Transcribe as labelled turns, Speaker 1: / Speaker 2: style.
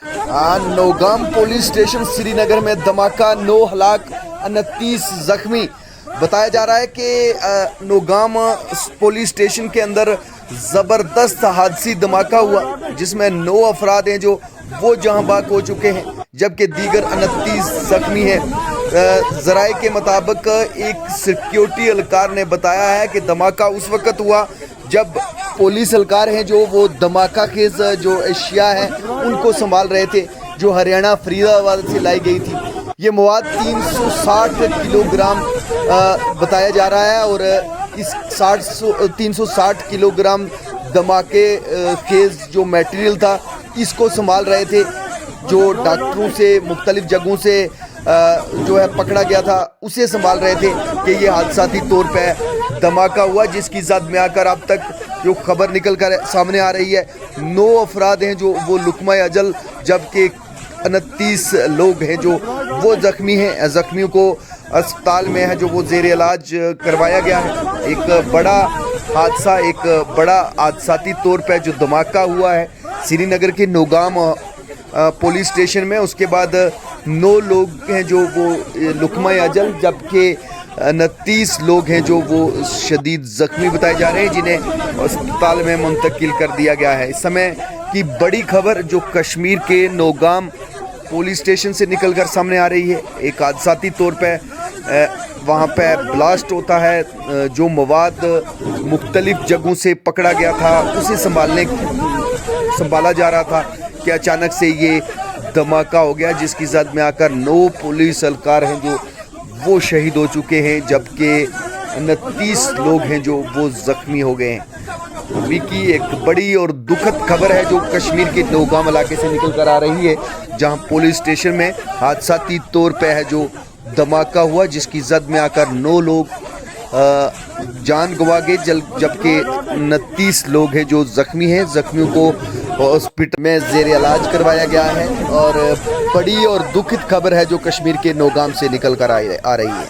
Speaker 1: Nowgam police station Srinagar में धमाका, 9 हलाक 29 जख्मी। बताया जा रहा है कि नौगाम पुलिस स्टेशन के अंदर ज़बरदस्त हादसी धमाका हुआ, जिसमें 9 अफराद हैं जो वो जहां बाग हो चुके हैं, जबकि दीगर 29 जख्मी हैं। ज़राए के मुताबिक एक सिक्योरिटी एहलकार ने बताया है कि धमाका उस वक्त हुआ जब पुलिस एहलकार हैं जो वो धमाका खेज जो अशिया है उनको संभाल रहे थे, जो हरियाणा फरीदाबाद से लाई गई थी। ये मवाद 360 किलोग्राम बताया जा रहा है और इस 360 किलोग्राम धमाके खेज जो मटेरियल था इसको संभाल रहे थे, जो डॉक्टरों से मुख्तलिफ जगहों से जो है पकड़ा गया था उसे संभाल रहे थे कि ये हादसाती तौर पे धमाका हुआ, जिसकी जद में आकर अब तक जो खबर निकल कर सामने आ रही है 9 अफराद हैं जो वो लुकमा अजल, जबकि 29 लोग हैं जो वो जख्मी हैं। जख्मियों को अस्पताल में है जो वो ज़ेर इलाज करवाया गया है। एक बड़ा हादसा, एक बड़ा हादसाती तौर पे जो धमाका हुआ है श्रीनगर के नौगाम पुलिस स्टेशन में, उसके बाद 9 लोग हैं जो वो लुकमा अजल, जबकि 29 लोग हैं जो वो शदीद ज़ख्मी बताए जा रहे हैं, जिन्हें अस्पताल में मुंतकिल कर दिया गया है। इस समय की बड़ी खबर जो कश्मीर के नौगाम पुलिस स्टेशन से निकल कर सामने आ रही है। एक हादसाती तौर पे वहाँ पे ब्लास्ट होता है, जो मवाद मुख्तलिफ जगहों से पकड़ा गया था उसे संभाला जा रहा था कि अचानक से ये धमाका हो गया, जिसकी जद में आकर 9 पुलिस एहलकार हैं जो वो शहीद हो चुके हैं, जबकि 29 लोग हैं जो वो ज़ख्मी हो गए हैं। अभी की एक बड़ी और दुखद खबर है जो कश्मीर के नौगाम इलाके से निकल कर आ रही है, जहां पुलिस स्टेशन में हादसाती तौर पे है जो धमाका हुआ, जिसकी जद में आकर 9 लोग जान गंवा गए, जबकि 29 लोग हैं जो ज़ख्मी हैं। ज़ख्मियों को हॉस्पिटल में ज़ेर इलाज करवाया गया है और बड़ी और दुखद खबर है जो कश्मीर के नौगाम से निकल कर आ रही है।